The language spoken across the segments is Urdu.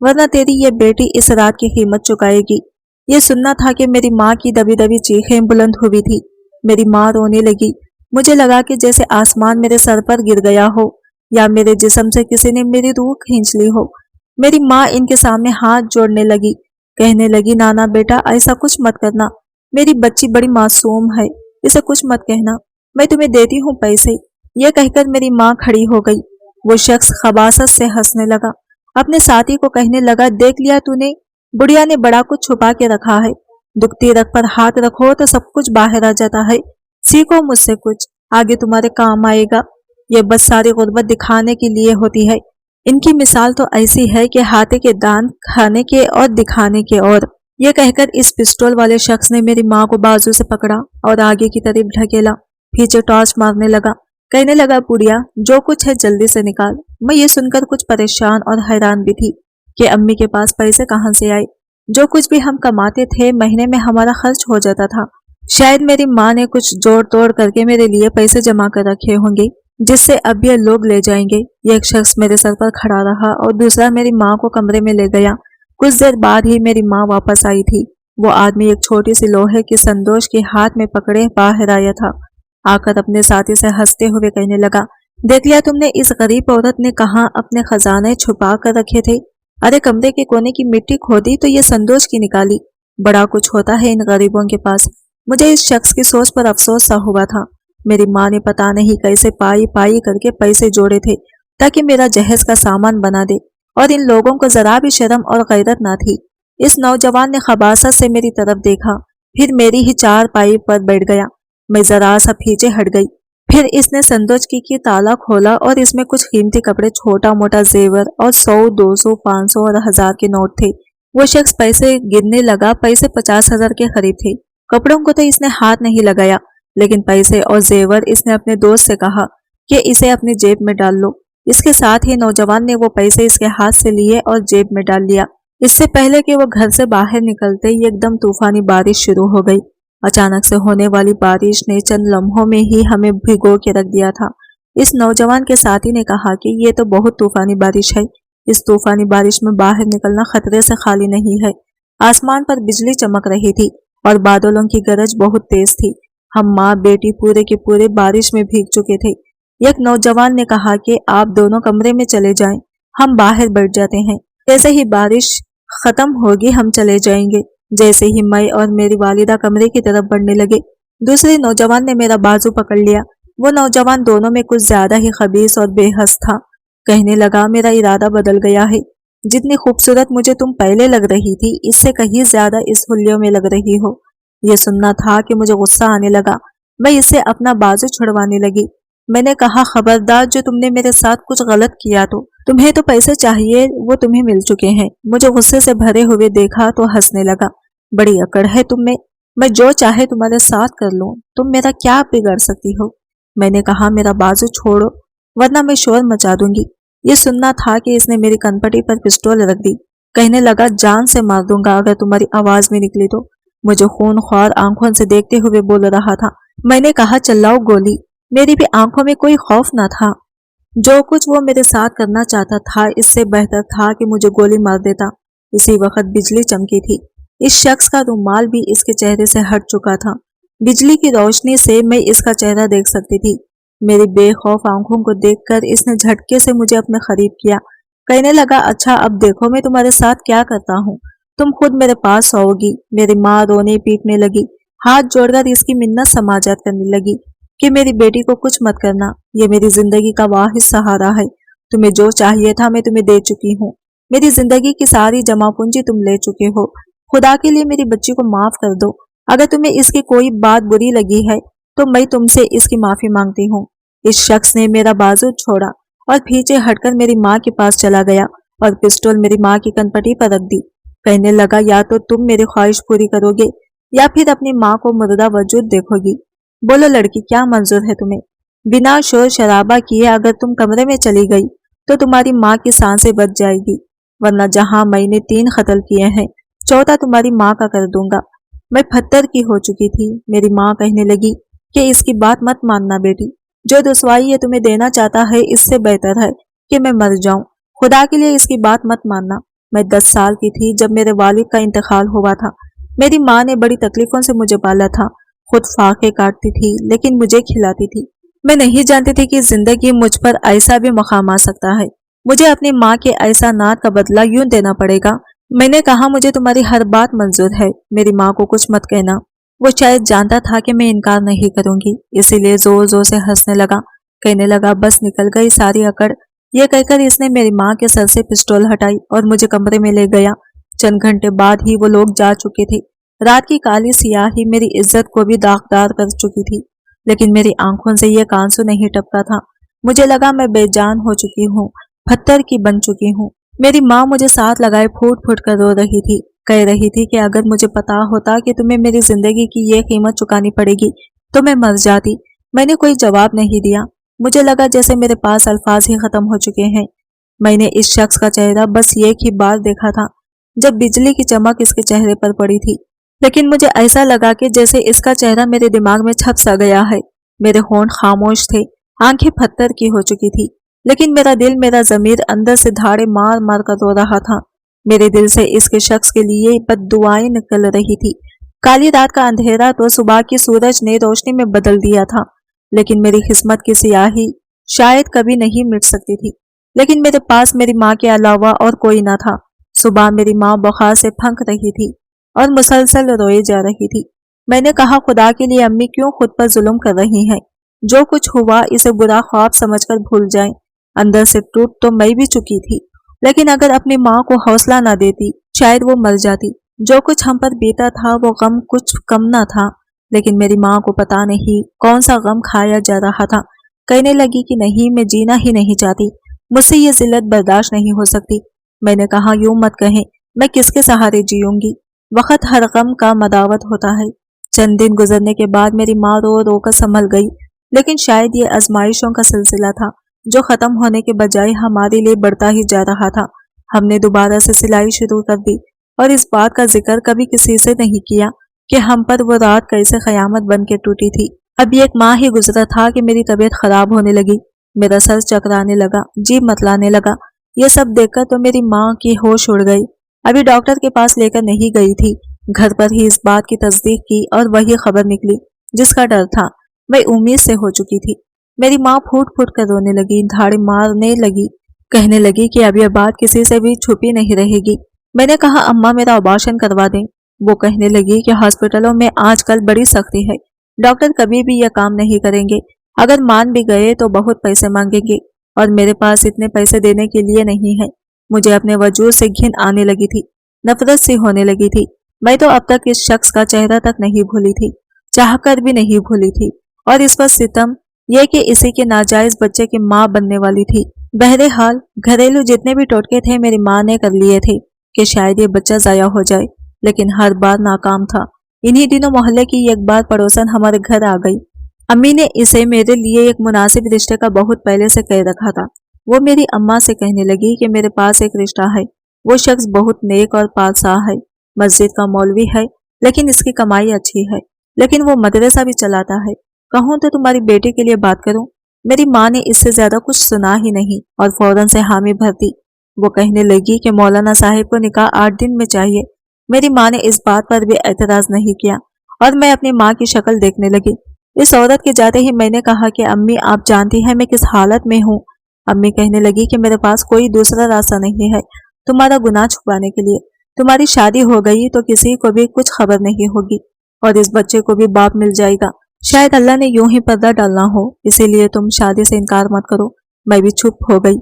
ورنہ تیری یہ بیٹی اس رات کی قیمت چکائے گی۔ یہ سننا تھا کہ میری ماں کی دبی دبی چیخیں بلند ہوئی تھی۔ میری ماں رونے لگی۔ مجھے لگا کہ جیسے آسمان میرے سر پر گر گیا ہو یا میرے جسم سے کسی نے میری روح کھینچ لی ہو۔ میری ماں ان کے سامنے ہاتھ جوڑنے لگی، کہنے لگی نانا بیٹا ایسا کچھ مت کرنا، میری بچی بڑی معصوم ہے، اسے کچھ مت کہنا، میں تمہیں دیتی ہوں پیسے۔ یہ کہہ کر میری ماں کھڑی ہو گئی۔ وہ شخص خباثت سے ہنسنے لگا، اپنے ساتھی کو کہنے لگا دیکھ لیا تو نے، بڑھیا نے بڑا کچھ چھپا کے رکھا ہے، دکھتی رگ پر ہاتھ رکھو تو سب کچھ باہر آ جاتا ہے، سیکھو مجھ سے کچھ، آگے تمہارے کام آئے گا۔ یہ بس ساری غربت دکھانے کے لیے ہوتی ہے۔ ان کی مثال تو ایسی ہے کہ ہاتھے کے دان کھانے کے اور دکھانے کے اور۔ یہ کہہ کر اس پسٹول والے شخص نے میری ماں کو بازو سے پکڑا اور آگے کی طرف ڈھکیلا، پیچھے ٹارچ مارنے لگا، کہنے لگا بڑھیا جو کچھ ہے جلدی سے نکال۔ میں یہ سن کر کچھ پریشان اور حیران بھی تھی کہ امی کے پاس پیسے کہاں سے آئے۔ جو کچھ بھی ہم کماتے تھے مہینے میں ہمارا خرچ ہو جاتا تھا۔ شاید میری ماں نے کچھ جوڑ توڑ کر کے میرے لیے پیسے جمع کر رکھے ہوں گے جس سے اب یہ لوگ لے جائیں گے۔ ایک شخص میرے سر پر کھڑا رہا اور دوسرا میری ماں کو کمرے میں لے گیا۔ کچھ دیر بعد ہی میری ماں واپس آئی تھی۔ وہ آدمی ایک چھوٹی سی لوہے کی سندوش کے ہاتھ میں پکڑے باہر آیا تھا۔ آ کر اپنے ساتھی سے ہنستے ہوئے کہنے لگا دیکھ لیا تم نے اس غریب عورت نے کہاں اپنے خزانے چھپا کر رکھے تھے، ارے کمرے کے کونے کی مٹی کھودی تو یہ سندوش کی نکالی۔ بڑا کچھ ہوتا ہے ان غریبوں کے پاس۔ مجھے اس شخص کی سوچ پر افسوس سا ہوا تھا۔ میری ماں نے پتہ نہیں کیسے پائی پائی کر کے پیسے جوڑے تھے تاکہ میرا جہیز کا سامان بنا دے، اور ان لوگوں کو ذرا بھی شرم اور غیرت نہ تھی۔ اس نوجوان نے خباثت سے میری طرف دیکھا، پھر میری ہی چار پائی پر بیٹھ گیا۔ میں ذرا سا پیچھے ہٹ گئی۔ پھر اس نے سندوچ کی تالا کھولا اور اس میں کچھ قیمتی کپڑے، چھوٹا موٹا زیور اور 100، 200، 500 اور 1000 کے نوٹ تھے۔ وہ شخص پیسے گننے لگا۔ پیسے 50,000 کے قریب تھے۔ کپڑوں کو تو اس نے ہاتھ نہیں لگایا، لیکن پیسے اور زیور اس نے اپنے دوست سے کہا کہ اسے اپنی جیب میں ڈال لو۔ اس کے ساتھ ہی نوجوان نے وہ پیسے اس کے ہاتھ سے لیے اور جیب میں ڈال لیا۔ اس سے پہلے کہ وہ گھر سے باہر نکلتے ہی ایک دم طوفانی بارش شروع ہو گئی۔ اچانک سے ہونے والی بارش نے چند لمحوں میں ہی ہمیں بھگو کے رکھ دیا تھا۔ اس نوجوان کے ساتھی نے کہا کہ یہ تو بہت طوفانی بارش ہے، اس طوفانی بارش میں باہر نکلنا خطرے سے خالی نہیں ہے۔ آسمان پر بجلی چمک رہی تھی اور بادلوں کی گرج بہت تیز تھی۔ ہم ماں بیٹی پورے کے پورے بارش میں بھیگ چکے تھے۔ ایک نوجوان نے کہا کہ آپ دونوں کمرے میں چلے جائیں، ہم باہر بیٹھ جاتے ہیں، جیسے ہی بارش ختم ہوگی ہم چلے جائیں گے۔ جیسے ہی میں اور میری والدہ کمرے کی طرف بڑھنے لگے، دوسرے نوجوان نے میرا بازو پکڑ لیا۔ وہ نوجوان دونوں میں کچھ زیادہ ہی خبیث اور بے حس تھا۔ کہنے لگا میرا ارادہ بدل گیا ہے، جتنی خوبصورت مجھے تم پہلے لگ رہی تھی اس سے کہیں زیادہ اس حلیوں میں لگ رہی ہو۔ یہ سننا تھا کہ مجھے غصہ آنے لگا۔ میں اس سے اپنا بازو چھڑوانے لگی۔ میں نے کہا خبردار جو تم نے میرے ساتھ کچھ غلط کیا تو تمہیں تو پیسے چاہیے، وہ تمہیں مل چکے ہیں۔ مجھے غصے سے بھرے ہوئے دیکھا تو ہنسنے لگا۔ بڑی اکڑ ہے تم میں جو چاہے تمہارے ساتھ کر لوں، تم میرا کیا بگاڑ سکتی ہو؟ میں نے کہا میرا بازو چھوڑو ورنہ میں شور مچا دوں گی۔ یہ سننا تھا کہ اس نے میری کنپٹی پر پسٹول رکھ دی۔ کہنے لگا جان سے مار دوں گا اگر تمہاری آواز میں نکلی تو۔ مجھے خون خوار آنکھوں سے دیکھتے ہوئے بول رہا تھا۔ میں نے کہا چلاؤ گولی۔ میری بھی آنکھوں میں کوئی خوف نہ تھا۔ جو کچھ وہ میرے ساتھ کرنا چاہتا تھا اس سے بہتر تھا کہ مجھے گولی مار دیتا۔ اسی وقت بجلی چمکی تھی۔ اس شخص کا رومال بھی اس کے چہرے سے ہٹ چکا تھا۔ بجلی کی روشنی سے میں اس کا چہرہ دیکھ سکتی تھی۔ میری بے خوف آنکھوں کو دیکھ کر اس نے جھٹکے سے مجھے اپنے قریب کیا۔ کہنے لگا اچھا اب دیکھو میں تمہارے ساتھ کیا کرتا ہوں، تم خود میرے پاس سوؤ گی۔ میری ماں رونے پیٹنے لگی، ہاتھ جوڑ کر اس کی منت سماجت کرنے لگی کہ میری بیٹی کو کچھ مت کرنا، یہ میری زندگی کا واحد سہارا ہے، تمہیں جو چاہیے تھا میں تمہیں دے چکی ہوں، میری زندگی کی ساری جمع پونجی تم لے چکے ہو، خدا کے لیے میری بچی کو معاف کر دو، اگر تمہیں اس کی کوئی بات بری لگی ہے تو میں تم سے اس کی معافی مانگتی ہوں۔ اس شخص نے میرا بازو چھوڑا اور پیچھے ہٹ کر میری ماں کے پاس چلا گیا اور پسٹول میری ماں کی کنپٹی پر رکھ دی۔ کہنے لگا یا تو تم میری خواہش پوری کرو گے یا پھر اپنی ماں کو مردہ وجود دیکھو گی۔ بولو لڑکی کیا منظور ہے تمہیں؟ بنا شور شرابہ کیے اگر تم کمرے میں چلی گئی تو تمہاری ماں کی سانسیں بچ جائے گی، ورنہ جہاں میں نے 3 قتل کیے ہیں چوتھا تمہاری ماں کا کر دوں گا۔ میں پتھر کی ہو چکی تھی۔ میری ماں کہنے لگی کہ اس کی بات مت ماننا بیٹی، جو رسوائی یہ تمہیں دینا چاہتا ہے اس سے بہتر ہے کہ میں مر جاؤں، خدا کے لیے اس کی بات مت ماننا۔ میں 10 سال کی تھی جب میرے والد کا انتقال ہوا تھا۔ میری ماں نے بڑی تکلیفوں سے مجھے پالا تھا، خود فاقے کاٹتی تھی لیکن مجھے کھلاتی تھی۔ میں نہیں جانتی تھی کہ زندگی مجھ پر ایسا بھی مقام آ سکتا ہے، مجھے اپنی ماں کے احسانات کا بدلہ یوں دینا پڑے گا۔ میں نے کہا مجھے تمہاری ہر بات منظور ہے، میری ماں کو کچھ مت کہنا۔ وہ شاید جانتا تھا کہ میں انکار نہیں کروں گی، اسی لیے زور زور سے ہنسنے لگا، کہنے لگا بس نکل گئی ساری اکڑ۔ یہ کہہ کر اس نے میری ماں کے سر سے پسٹول ہٹائی اور مجھے کمرے میں لے گیا۔ چند گھنٹے بعد ہی وہ لوگ جا چکے تھے۔ رات کی کالی سیاہی میری عزت کو بھی داغدار کر چکی تھی، لیکن میری آنکھوں سے یہ آنسو نہیں ٹپکا تھا۔ مجھے لگا میں بے جان ہو چکی ہوں، پتھر کی بن چکی ہوں۔ میری ماں مجھے ساتھ لگائے پھوٹ پھوٹ کر رو رہی تھی، کہہ رہی تھی کہ اگر مجھے پتا ہوتا کہ تمہیں میری زندگی کی یہ قیمت چکانی پڑے گی تو میں مر جاتی۔ میں نے کوئی جواب نہیں دیا، مجھے لگا جیسے میرے پاس الفاظ ہی ختم ہو چکے ہیں۔ میں نے اس شخص کا چہرہ بس ایک ہی بار دیکھا تھا جب بجلی کی چمک اس کے چہرے پر پڑی تھی، لیکن مجھے ایسا لگا کہ جیسے اس کا چہرہ میرے دماغ میں چھپ سا گیا ہے۔ میرے ہونٹ خاموش تھے، آنکھیں پتھر کی ہو چکی تھی، لیکن میرا دل، میرا ضمیر اندر سے دھاڑے مار مار کر رو رہا تھا۔ میرے دل سے اس کے شخص کے لیے بد دعائیں نکل رہی تھی۔ کالی رات کا اندھیرا تو صبح کی سورج نے روشنی میں بدل دیا تھا، لیکن میری قسمت کی سیاہی شاید کبھی نہیں مٹ سکتی تھی۔ لیکن میرے پاس میری ماں کے علاوہ اور کوئی نہ تھا۔ صبح میری ماں بخار سے پھنک رہی تھی اور مسلسل روئے جا رہی تھی۔ میں نے کہا خدا کے لیے امی کیوں خود پر ظلم کر رہی ہیں؟ جو کچھ ہوا اسے برا خواب سمجھ کر بھول جائیں۔ اندر سے ٹوٹ تو میں بھی چکی تھی، لیکن اگر اپنی ماں کو حوصلہ نہ دیتی شاید وہ مر جاتی۔ جو کچھ ہم پر بیتا تھا وہ غم کچھ کم نہ تھا، لیکن میری ماں کو پتا نہیں کون سا غم کھایا جا رہا تھا۔ کہنے لگی کہ نہیں، میں جینا ہی نہیں چاہتی، مجھ سے یہ ذلت برداشت نہیں ہو سکتی۔ میں نے کہا یوں مت کہیں، میں کس کے سہارے جیوں گی؟ وقت ہر غم کا مداوت ہوتا ہے۔ چند دن گزرنے کے بعد میری ماں رو رو کر سنبھل گئی، لیکن شاید یہ آزمائشوں کا سلسلہ تھا جو ختم ہونے کے بجائے ہمارے لیے بڑھتا ہی جا رہا تھا۔ ہم نے دوبارہ سے سلائی شروع کر دی اور اس بات کا ذکر کبھی کسی سے نہیں کیا کہ ہم پر وہ رات کیسے قیامت بن کے ٹوٹی تھی۔ اب ایک ماہ ہی گزرا تھا کہ میری طبیعت خراب ہونے لگی، میرا سر چکرانے لگا، جی متلانے لگا۔ یہ سب دیکھ کر تو میری ماں کی ہوش اڑ گئی۔ ابھی ڈاکٹر کے پاس لے کر نہیں گئی تھی، گھر پر ہی اس بات کی تصدیق کی اور وہی خبر نکلی جس کا ڈر تھا، میں امید سے ہو چکی تھی۔ میری ماں پھوٹ پھوٹ کر رونے لگی، دھاڑی مارنے لگی، کہنے لگی کہ اب یہ بات کسی سے بھی چھپی نہیں رہے گی۔ میں نے کہا اماں میرا آپریشن کروا دیں۔ وہ کہنے لگی کہ ہاسپٹلوں میں آج کل بڑی سختی ہے، ڈاکٹر کبھی بھی یہ کام نہیں کریں گے، اگر مان بھی گئے تو بہت پیسے مانگیں گے، اور میرے پاس اتنے پیسے دینے کے لیے نہیں ہے۔ مجھے اپنے وجود سے گھن آنے لگی تھی، نفرت سی ہونے لگی تھی۔ میں تو اب تک اس شخص کا چہرہ تک نہیں بھولی تھی، چاہ کر بھی نہیں بھولی تھی، اور اس پر ستم یہ کہ اسی کے ناجائز بچے کی ماں بننے والی تھی۔ بہرحال گھریلو جتنے بھی ٹوٹکے تھے میری ماں نے کر لیے تھے کہ شاید یہ بچہ ضائع ہو جائے، لیکن ہر بار ناکام تھا۔ انہی دنوں محلے کی ایک بار پڑوسن ہمارے گھر آ گئی۔ امی نے اسے میرے لیے ایک مناسب رشتے کا بہت پہلے سے کہہ رکھا تھا۔ وہ میری اماں سے کہنے لگی کہ میرے پاس ایک رشتہ ہے، وہ شخص بہت نیک اور پارسا ہے، مسجد کا مولوی ہے، لیکن اس کی کمائی اچھی ہے، لیکن وہ مدرسہ بھی چلاتا ہے، کہوں تو تمہاری بیٹی کے لیے بات کروں؟ میری ماں نے اس سے زیادہ کچھ سنا ہی نہیں اور فوراً سے حامی بھر دی۔ وہ کہنے لگی کہ مولانا صاحب کو نکاح 8 دن میں چاہیے۔ میری ماں نے اس بات پر بھی اعتراض نہیں کیا اور میں اپنی ماں کی شکل دیکھنے لگی۔ اس عورت کے جاتے ہی میں نے کہا کہ امی آپ جانتی ہیں میں کس حالت میں ہوں۔ امی کہنے لگی کہ میرے پاس کوئی دوسرا راستہ نہیں ہے تمہارا گناہ چھپانے کے لیے۔ تمہاری شادی ہو گئی تو کسی کو بھی کچھ خبر نہیں ہوگی اور اس بچے کو بھی باپ مل جائے گا۔ شاید اللہ نے یوں ہی پردہ ڈالنا ہو، اسی لیے تم شادی سے انکار مت کرو۔ میں بھی چپ ہو گئی۔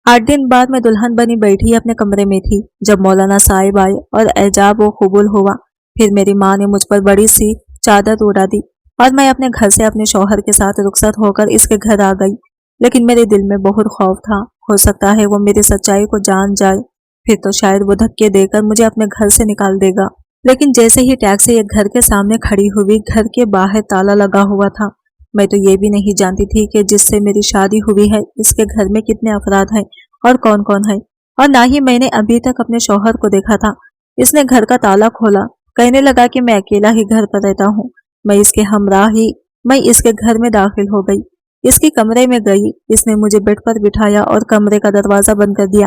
8 دن بعد میں دلہن بنی بیٹھی اپنے کمرے میں تھی جب مولانا صاحب آئے اور اعجاب و قبول ہوا۔ پھر میری ماں نے مجھ پر بڑی سی چادر اڑا دی اور میں اپنے گھر سے اپنے شوہر کے ساتھ رخصت ہو کر اس کے گھر آ گئی، لیکن میرے دل میں بہت خوف تھا، ہو سکتا ہے وہ میری سچائی کو جان جائے، پھر تو شاید وہ دھکے دے کر مجھے اپنے گھر سے نکال دے گا۔ لیکن جیسے ہی ٹیکسی ایک گھر کے سامنے کھڑی ہوئی، گھر کے باہر تالا لگا ہوا تھا۔ میں تو یہ بھی نہیں جانتی تھی کہ جس سے میری شادی ہوئی ہے اس کے گھر میں کتنے افراد ہیں اور کون کون ہیں، اور نہ ہی میں نے ابھی تک اپنے شوہر کو دیکھا تھا۔ اس نے گھر کا تالا کھولا، کہنے لگا کہ میں اکیلا ہی گھر پر رہتا ہوں۔ میں اس کے ہمراہ ہی اس کے گھر میں داخل ہو گئی، اس کے کمرے میں گئی۔ اس نے مجھے بیڈ پر بٹھایا اور کمرے کا دروازہ بند کر دیا۔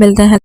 ملتے ہیں